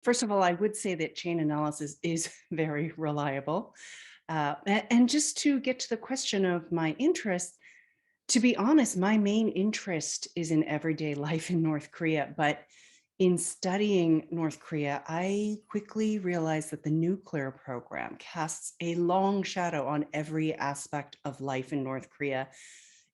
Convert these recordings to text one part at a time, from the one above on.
First of all, I would say that chain analysis is very reliable. And just to get to the question of my interest, to be honest, my main interest is in everyday life in North Korea. But in studying North Korea, I quickly realized that the nuclear program casts a long shadow on every aspect of life in North Korea.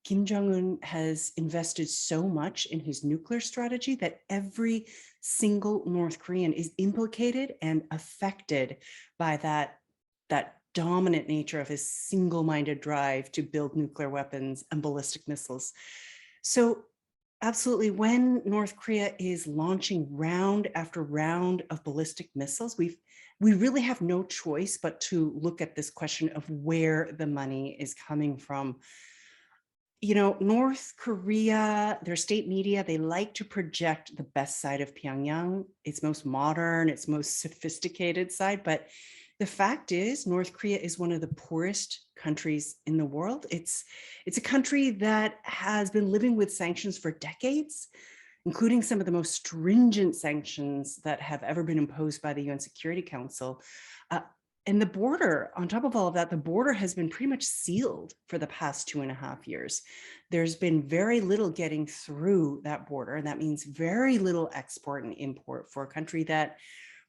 Kim Jong-un has invested so much in his nuclear strategy that every single North Korean is implicated and affected by that dominant nature of his single-minded drive to build nuclear weapons and ballistic missiles. So absolutely, when North Korea is launching round after round of ballistic missiles, we really have no choice but to look at this question of where the money is coming from. You know, North Korea, their state media, they like to project the best side of Pyongyang, its most modern, its most sophisticated side. But the fact is, North Korea is one of the poorest countries in the world. It's a country that has been living with sanctions for decades, including some of the most stringent sanctions that have ever been imposed by the UN Security Council. And the border, on top of all of that, the border has been pretty much sealed for the past 2.5 years. There's been very little getting through that border, and that means very little export and import for a country that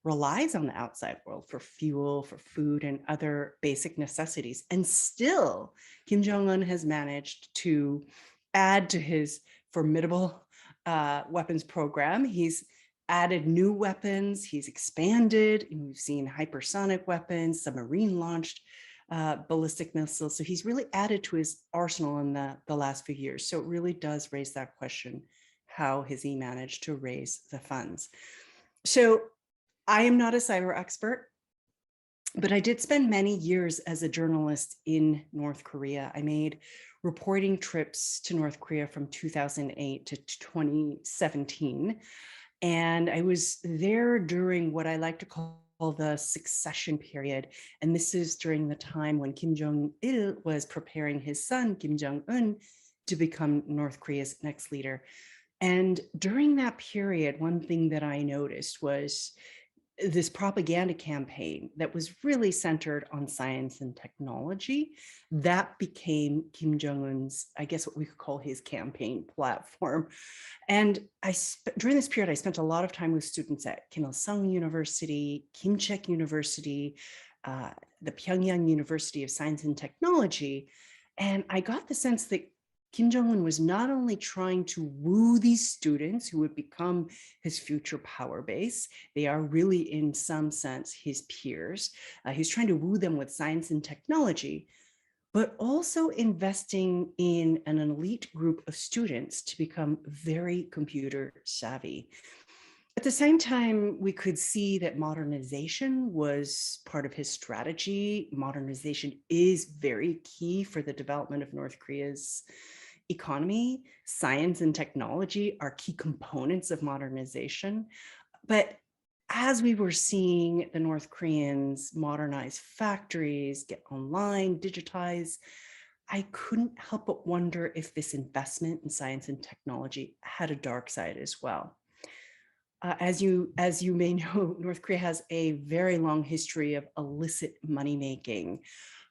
relies on the outside world for fuel, for food, and other basic necessities. And still, Kim Jong-un has managed to add to his formidable weapons program. He's added new weapons, he's expanded, and we've seen hypersonic weapons, submarine launched ballistic missiles. So he's really added to his arsenal in the last few years. So it really does raise that question, how has he managed to raise the funds? So I am not a cyber expert, but I did spend many years as a journalist in North Korea. I made reporting trips to North Korea from 2008 to 2017. And I was there during what I like to call the succession period. And this is during the time when Kim Jong-il was preparing his son, Kim Jong-un, to become North Korea's next leader. And during that period, one thing that I noticed was this propaganda campaign that was really centered on science and technology. That became Kim Jong-un's, I guess what we could call his campaign platform. And during this period, I spent a lot of time with students at Kim Il-sung University, Kim Chek University, the Pyongyang University of Science and Technology. And I got the sense that Kim Jong-un was not only trying to woo these students who would become his future power base, they are really in some sense his peers. He's trying to woo them with science and technology, but also investing in an elite group of students to become very computer savvy. At the same time, we could see that modernization was part of his strategy. Modernization is very key for the development of North Korea's economy. Science and technology are key components of modernization. But as we were seeing the North Koreans modernize factories, get online, digitize, I couldn't help but wonder if this investment in science and technology had a dark side as well. As you may know, North Korea has a very long history of illicit money making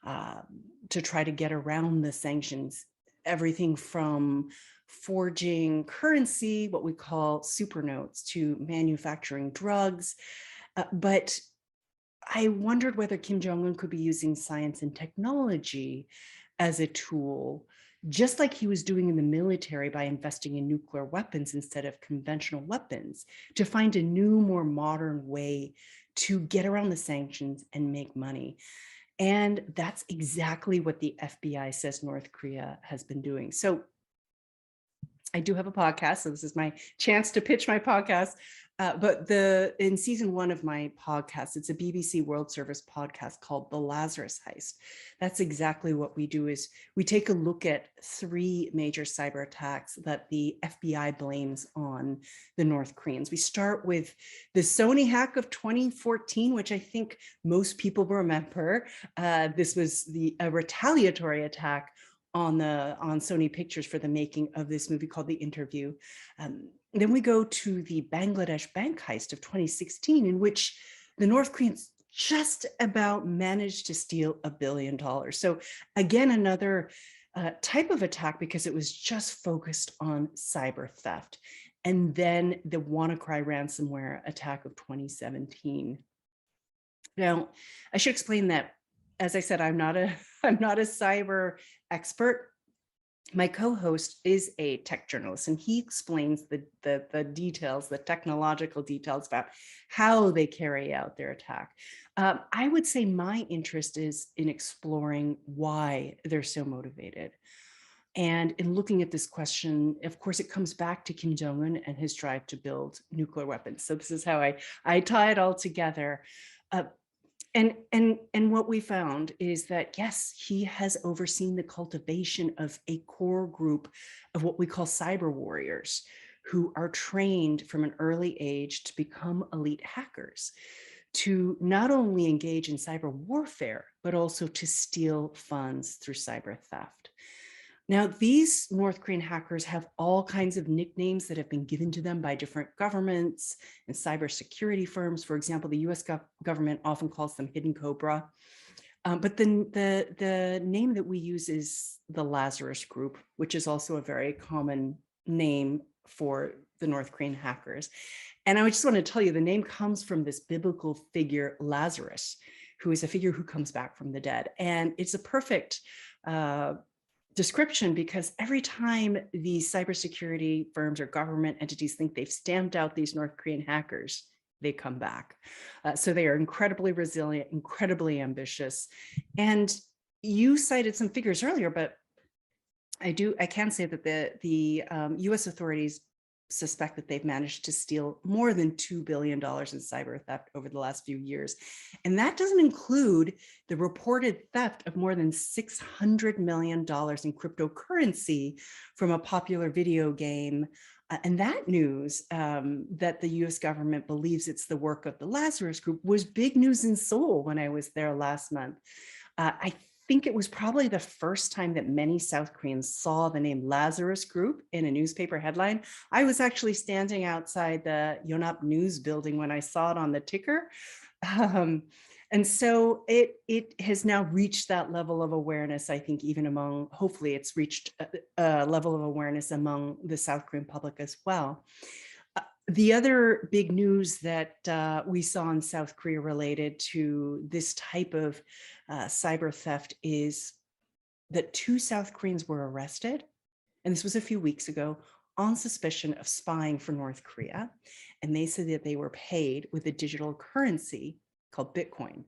to try to get around the sanctions. Everything from forging currency, what we call super notes, to manufacturing drugs. But I wondered whether Kim Jong-un could be using science and technology as a tool, just like he was doing in the military by investing in nuclear weapons instead of conventional weapons, to find a new, more modern way to get around the sanctions and make money. And that's exactly what the FBI says North Korea has been doing. So I do have a podcast, so this is my chance to pitch my podcast. But in season 1 of my podcast, it's a BBC World Service podcast called The Lazarus Heist. That's exactly what we do, is we take a look at 3 major cyber attacks that the FBI blames on the North Koreans. We start with the Sony hack of 2014, which I think most people remember. This was a retaliatory attack on Sony Pictures for the making of this movie called The Interview. Then we go to the Bangladesh bank heist of 2016, in which the North Koreans just about managed to steal $1 billion. So again, another type of attack, because it was just focused on cyber theft. And then the WannaCry ransomware attack of 2017. Now, I should explain that, as I said, I'm not a cyber expert. My co-host is a tech journalist, and he explains the details, the technological details about how they carry out their attack. I would say my interest is in exploring why they're so motivated. And in looking at this question, of course, it comes back to Kim Jong-un and his drive to build nuclear weapons. So this is how I tie it all together. Uh, and what we found is that, yes, he has overseen the cultivation of a core group of what we call cyber warriors, who are trained from an early age to become elite hackers, to not only engage in cyber warfare, but also to steal funds through cyber theft. Now, these North Korean hackers have all kinds of nicknames that have been given to them by different governments and cybersecurity firms. For example, the US government often calls them Hidden Cobra. But then the name that we use is the Lazarus Group, which is also a very common name for the North Korean hackers. And I just want to tell you, the name comes from this biblical figure, Lazarus, who is a figure who comes back from the dead. And it's a perfect description, because every time these cybersecurity firms or government entities think they've stamped out these North Korean hackers, they come back. So they are incredibly resilient, incredibly ambitious. And you cited some figures earlier, but I can say that the US authorities suspect that they've managed to steal more than $2 billion in cyber theft over the last few years. And that doesn't include the reported theft of more than $600 million in cryptocurrency from a popular video game. And that news, that the US government believes it's the work of the Lazarus Group, was big news in Seoul when I was there last month. I think it was probably the first time that many South Koreans saw the name Lazarus Group in a newspaper headline. I was actually standing outside the Yonhap News building when I saw it on the ticker. And so it has now reached that level of awareness, I think, even among, hopefully it's reached a level of awareness among the South Korean public as well. The other big news that we saw in South Korea related to this type of cyber theft is that 2 South Koreans were arrested, and this was a few weeks ago, on suspicion of spying for North Korea. And they said that they were paid with a digital currency called Bitcoin.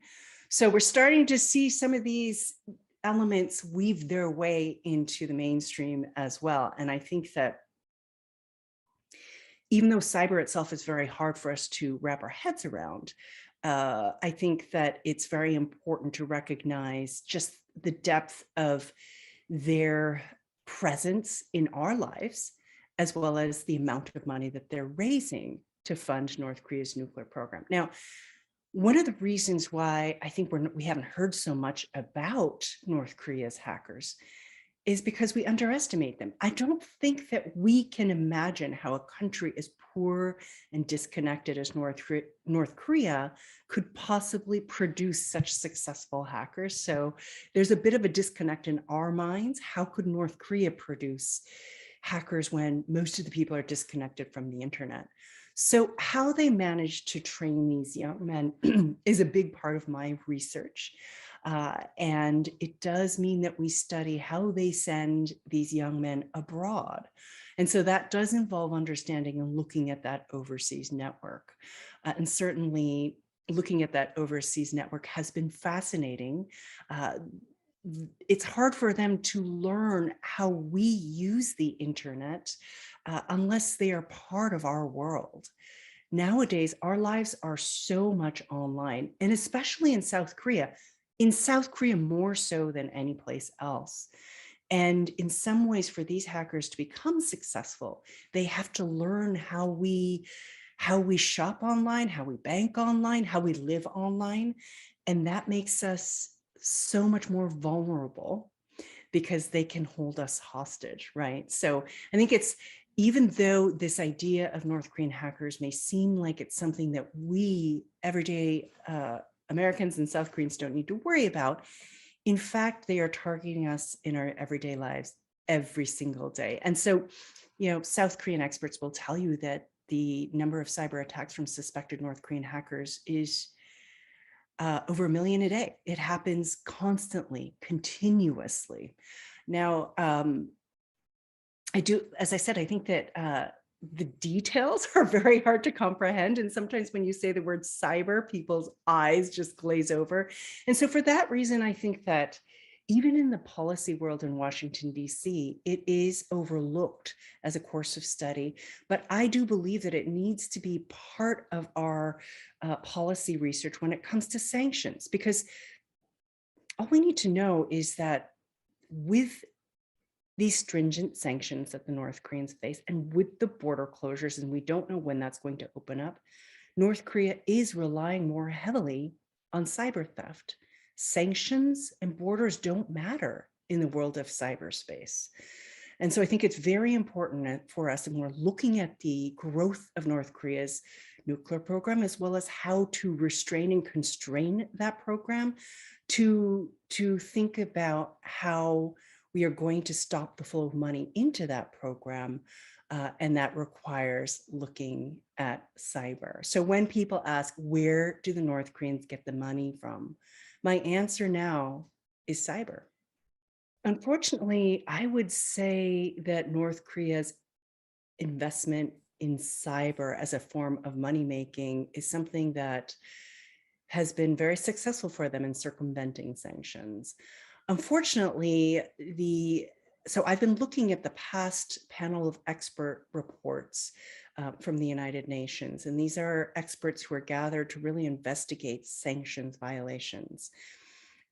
So we're starting to see some of these elements weave their way into the mainstream as well. And I think that even though cyber itself is very hard for us to wrap our heads around, I think that it's very important to recognize just the depth of their presence in our lives, as well as the amount of money that they're raising to fund North Korea's nuclear program. Now, one of the reasons why I think we haven't heard so much about North Korea's hackers is because we underestimate them. I don't think that we can imagine how a country as poor and disconnected as North Korea could possibly produce such successful hackers. So there's a bit of a disconnect in our minds. How could North Korea produce hackers when most of the people are disconnected from the internet? So how they managed to train these young men is a big part of my research. And it does mean that we study how they send these young men abroad. And so that does involve understanding and looking at that overseas network. And certainly looking at that overseas network has been fascinating. It's hard for them to learn how we use the internet unless they are part of our world. Nowadays, our lives are so much online, and especially in South Korea more so than any place else. And in some ways, for these hackers to become successful, they have to learn how we shop online, how we bank online, how we live online. And that makes us so much more vulnerable because they can hold us hostage, right? So I think even though this idea of North Korean hackers may seem like it's something that we everyday Americans and South Koreans don't need to worry about, in fact, they are targeting us in our everyday lives every single day. And so, South Korean experts will tell you that the number of cyber attacks from suspected North Korean hackers is over 1 million a day. It happens constantly, continuously. Now, I do, as I said, I think that the details are very hard to comprehend. And sometimes when you say the word cyber, people's eyes just glaze over. And so for that reason, I think that even in the policy world in Washington, D.C., it is overlooked as a course of study. But I do believe that it needs to be part of our policy research when it comes to sanctions, because all we need to know is that with these stringent sanctions that the North Koreans face, and with the border closures, and we don't know when that's going to open up, North Korea is relying more heavily on cyber theft. Sanctions and borders don't matter in the world of cyberspace. And so I think it's very important for us, and we're looking at the growth of North Korea's nuclear program, as well as how to restrain and constrain that program, to think about how we are going to stop the flow of money into that program. And that requires looking at cyber. So when people ask, where do the North Koreans get the money from? My answer now is cyber. Unfortunately, I would say that North Korea's investment in cyber as a form of money making is something that has been very successful for them in circumventing sanctions. Unfortunately, so I've been looking at the past panel of expert reports from the United Nations, and these are experts who are gathered to really investigate sanctions violations.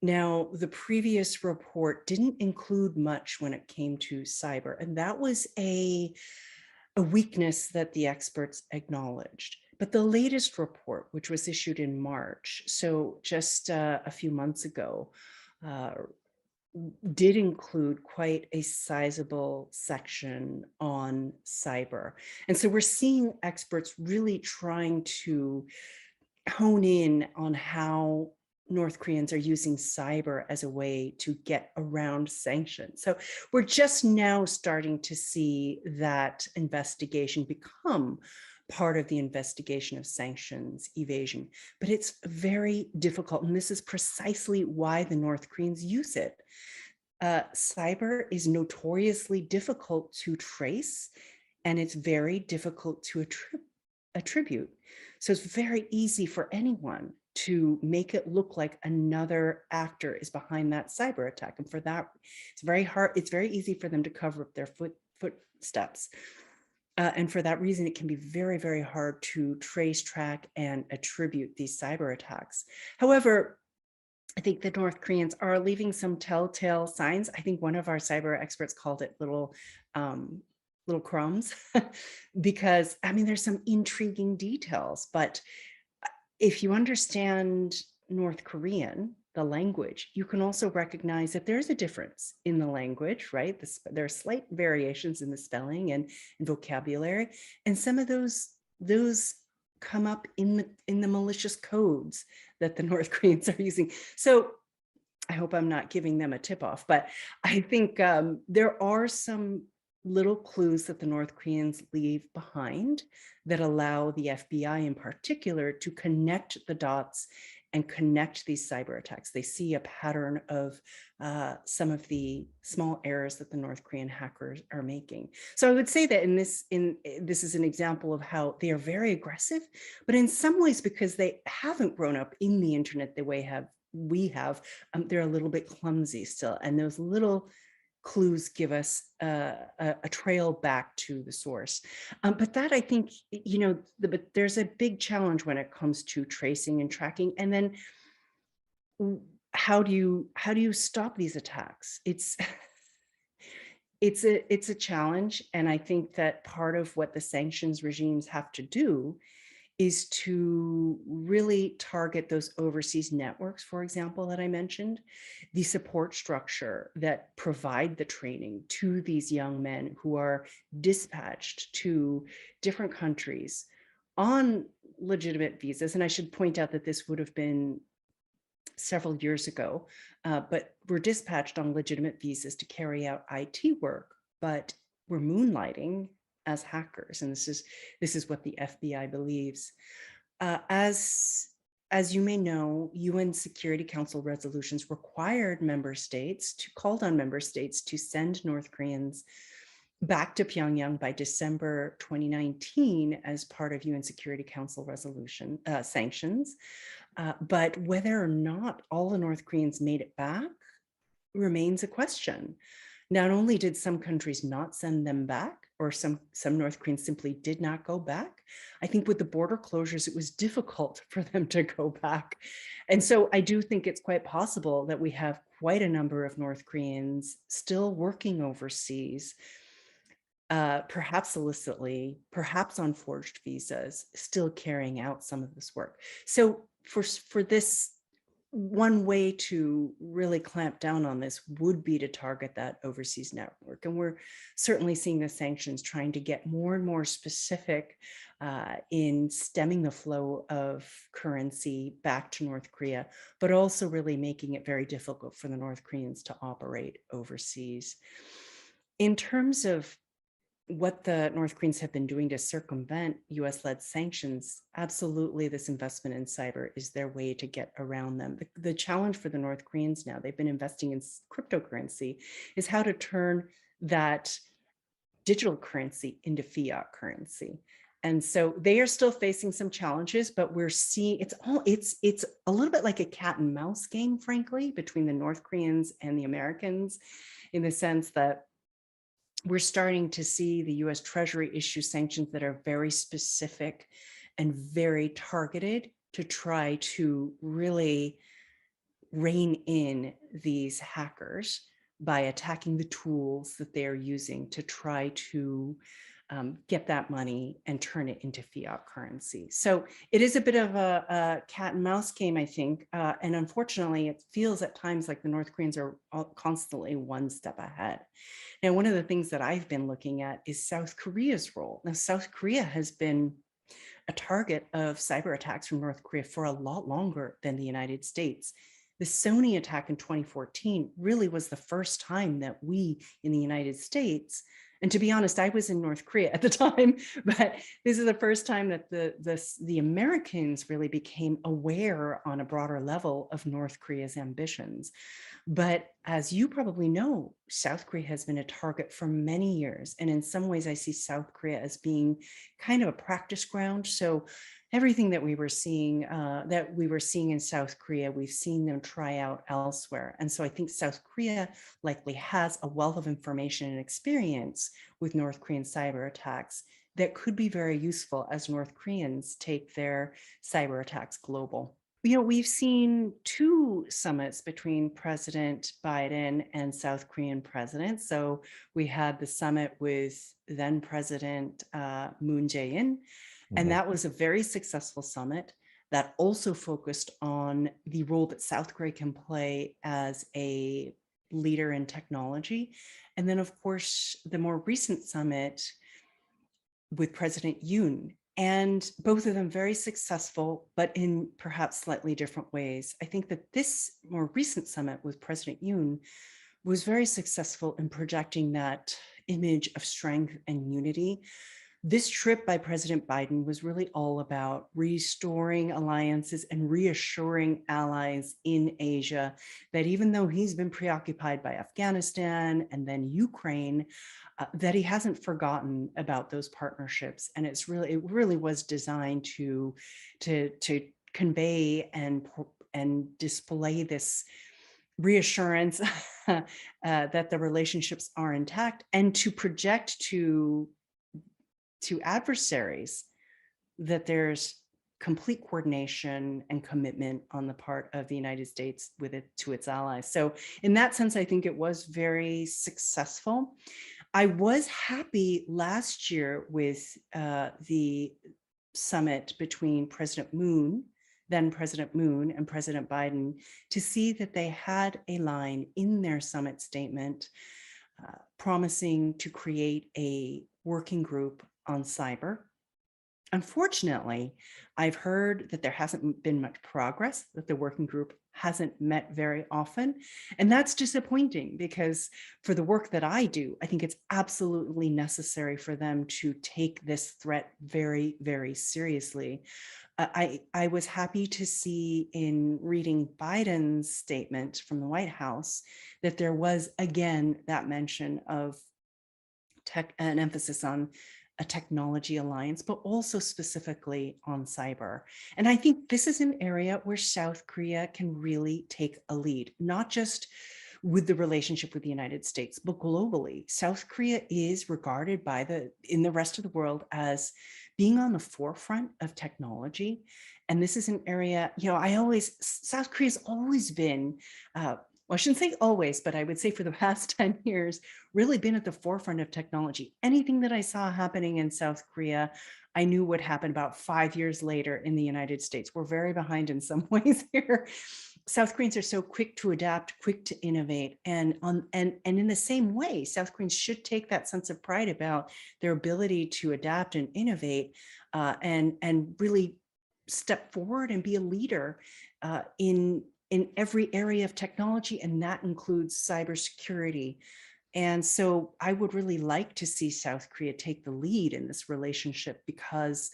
Now, the previous report didn't include much when it came to cyber, and that was a weakness that the experts acknowledged. But the latest report, which was issued in March, so just a few months ago, did include quite a sizable section on cyber. And so we're seeing experts really trying to hone in on how North Koreans are using cyber as a way to get around sanctions. So we're just now starting to see that investigation become part of the investigation of sanctions evasion, but it's very difficult. And this is precisely why the North Koreans use it. Cyber is notoriously difficult to trace, and it's very difficult to attribute. So it's very easy for anyone to make it look like another actor is behind that cyber attack. And for that, it's very hard. It's very easy for them to cover up their footsteps. And for that reason, it can be very, very hard to trace, track, and attribute these cyber attacks. However, I think the North Koreans are leaving some telltale signs. I think one of our cyber experts called it little crumbs, because I mean, there's some intriguing details, but if you understand North Korean, the language, you can also recognize that there's a difference in the language, right? There are slight variations in the spelling and vocabulary, and some of those come up in the malicious codes that the North Koreans are using. So I hope I'm not giving them a tip off, but I think there are some little clues that the North Koreans leave behind that allow the FBI in particular to connect the dots and connect these cyber attacks. They see a pattern of some of the small errors that the North Korean hackers are making. So I would say that this is an example of how they are very aggressive, but in some ways, because they haven't grown up in the internet the way we have, they're a little bit clumsy still. And those little clues give us a trail back to the source. But that, I think, but there's a big challenge when it comes to tracing and tracking. And then how do you stop these attacks? It's a challenge. And I think that part of what the sanctions regimes have to do is to really target those overseas networks, for example, that I mentioned, the support structure that provide the training to these young men who are dispatched to different countries on legitimate visas. And I should point out that this would have been several years ago, but were dispatched on legitimate visas to carry out IT work, but were moonlighting as hackers. And this is what the FBI believes. As you may know, UN Security Council resolutions required called on member states to send North Koreans back to Pyongyang by December 2019 as part of UN Security Council resolution sanctions. But whether or not all the North Koreans made it back remains a question. Not only did some countries not send them back, or some North Koreans simply did not go back, I think with the border closures, it was difficult for them to go back. And so I do think it's quite possible that we have quite a number of North Koreans still working overseas, perhaps illicitly, perhaps on forged visas, still carrying out some of this work. So for this, one way to really clamp down on this would be to target that overseas network. And we're certainly seeing the sanctions trying to get more and more specific in stemming the flow of currency back to North Korea, but also really making it very difficult for the North Koreans to operate overseas. In terms of what the North Koreans have been doing to circumvent US-led sanctions, absolutely this investment in cyber is their way to get around them. The challenge for the North Koreans now, they've been investing in cryptocurrency, is how to turn that digital currency into fiat currency. And so they are still facing some challenges, but we're seeing it's a little bit like a cat and mouse game, frankly, between the North Koreans and the Americans, in the sense that we're starting to see the US Treasury issue sanctions that are very specific and very targeted to try to really rein in these hackers by attacking the tools that they are using to try to get that money and turn it into fiat currency. So it is a bit of a cat and mouse game, I think. And unfortunately, it feels at times like the North Koreans are constantly one step ahead. Now, one of the things that I've been looking at is South Korea's role. Now, South Korea has been a target of cyber attacks from North Korea for a lot longer than the United States. The Sony attack in 2014 really was the first time that we in the United States, and to be honest, I was in North Korea at the time, but this is the first time that the Americans really became aware on a broader level of North Korea's ambitions. But as you probably know, South Korea has been a target for many years. And in some ways, I see South Korea as being kind of a practice ground. So everything that we were seeing in South Korea, we've seen them try out elsewhere. And so I think South Korea likely has a wealth of information and experience with North Korean cyber attacks that could be very useful as North Koreans take their cyber attacks global. We've seen two summits between President Biden and South Korean president. So we had the summit with then President Moon Jae-in, and that was a very successful summit that also focused on the role that South Korea can play as a leader in technology. And then, of course, the more recent summit with President Yoon. And both of them very successful, but in perhaps slightly different ways. I think that this more recent summit with President Yoon was very successful in projecting that image of strength and unity. This trip by President Biden was really all about restoring alliances and reassuring allies in Asia that even though he's been preoccupied by Afghanistan and then Ukraine, that he hasn't forgotten about those partnerships. And it really was designed to convey and display this reassurance that the relationships are intact, and to project to adversaries that there's complete coordination and commitment on the part of the United States to its allies. So in that sense, I think it was very successful. I was happy last year with the summit between then President Moon and President Biden, to see that they had a line in their summit statement promising to create a working group on cyber. Unfortunately, I've heard that there hasn't been much progress, that the working group hasn't met very often. And that's disappointing, because for the work that I do, I think it's absolutely necessary for them to take this threat very, very seriously. I was happy to see in reading Biden's statement from the White House that there was, again, that mention of an emphasis on a technology alliance, but also specifically on cyber. And I think this is an area where South Korea can really take a lead, not just with the relationship with the United States, but globally. South Korea is regarded in the rest of the world as being on the forefront of technology. And this is an area, South Korea's always been, I shouldn't say always, but I would say for the past 10 years, really been at the forefront of technology. Anything that I saw happening in South Korea, I knew would happen about 5 years later in the United States. We're very behind in some ways here. South Koreans are so quick to adapt, quick to innovate. And in the same way, South Koreans should take that sense of pride about their ability to adapt and innovate, and really step forward and be a leader in every area of technology, and that includes cybersecurity. And so I would really like to see South Korea take the lead in this relationship, because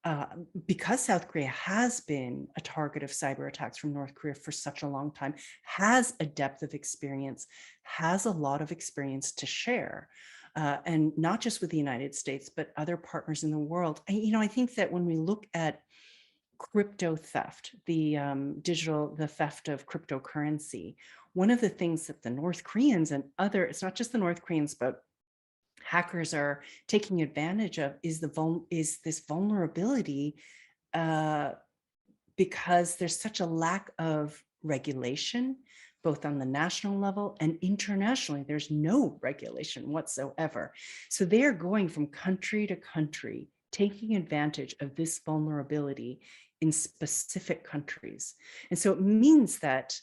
South Korea has been a target of cyber attacks from North Korea for such a long time, has a depth of experience, has a lot of experience to share. And not just with the United States, but other partners in the world. I think that when we look at crypto theft, the theft of cryptocurrency, one of the things that the North Koreans and it's not just the North Koreans, but hackers are taking advantage of is this vulnerability, because there's such a lack of regulation, both on the national level and internationally. There's no regulation whatsoever. So they are going from country to country, taking advantage of this vulnerability in specific countries. And so it means that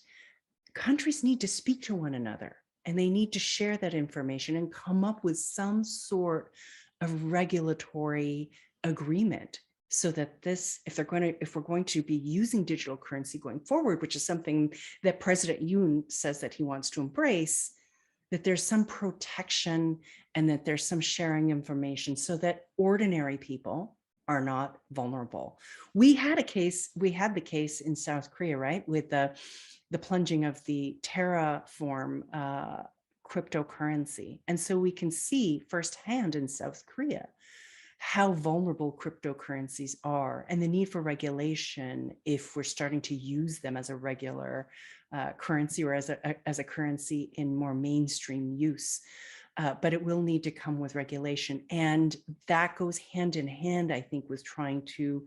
countries need to speak to one another, and they need to share that information and come up with some sort of regulatory agreement, so that if we're going to be using digital currency going forward, which is something that President Yoon says that he wants to embrace, that there's some protection and that there's some sharing information so that ordinary people are not vulnerable. We had the case in South Korea, right, with the plunging of the Terraform cryptocurrency. And so we can see firsthand in South Korea how vulnerable cryptocurrencies are, and the need for regulation if we're starting to use them as a regular currency, or as a currency in more mainstream use. But it will need to come with regulation. And that goes hand in hand, I think, with trying to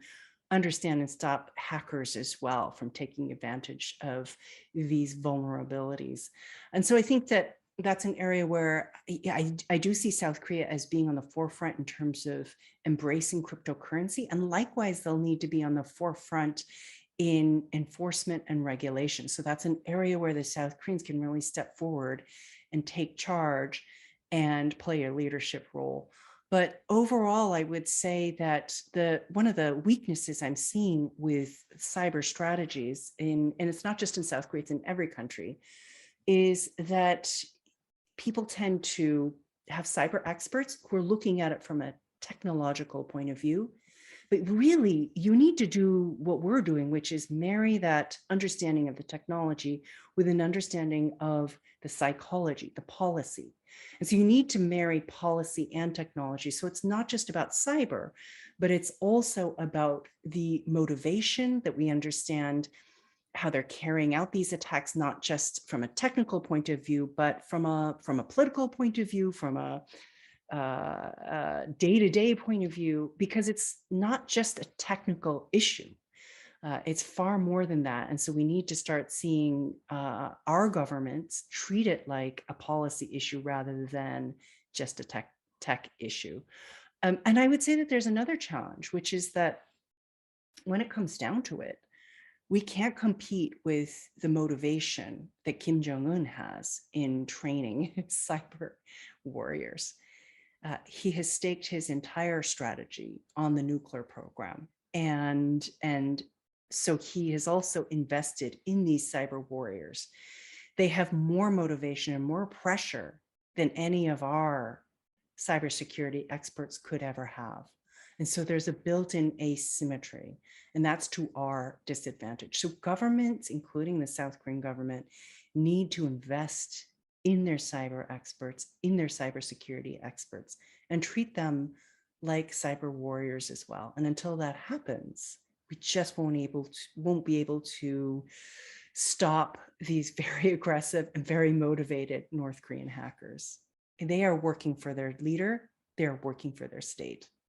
understand and stop hackers as well from taking advantage of these vulnerabilities. And so I think that that's an area where I do see South Korea as being on the forefront in terms of embracing cryptocurrency. And likewise, they'll need to be on the forefront in enforcement and regulation. So that's an area where the South Koreans can really step forward and take charge and play a leadership role. But overall, I would say that one of the weaknesses I'm seeing with cyber strategies, and it's not just in South Korea, it's in every country, is that people tend to have cyber experts who are looking at it from a technological point of view. But really, you need to do what we're doing, which is marry that understanding of the technology with an understanding of the psychology, the policy. And so you need to marry policy and technology. So it's not just about cyber, but it's also about the motivation, that we understand how they're carrying out these attacks, not just from a technical point of view, but from a political point of view, from a day-to-day point of view, because it's not just a technical issue. It's far more than that. And so we need to start seeing our governments treat it like a policy issue rather than just a tech issue. And I would say that there's another challenge, which is that when it comes down to it, we can't compete with the motivation that Kim Jong-un has in training cyber warriors. He has staked his entire strategy on the nuclear program. And so he has also invested in these cyber warriors. They have more motivation and more pressure than any of our cybersecurity experts could ever have. And so there's a built-in asymmetry, and that's to our disadvantage. So governments, including the South Korean government, need to invest in their cyber experts, in their cybersecurity experts, and treat them like cyber warriors as well. And until that happens, we just won't be able to stop these very aggressive and very motivated North Korean hackers. And they are working for their leader, they are working for their state.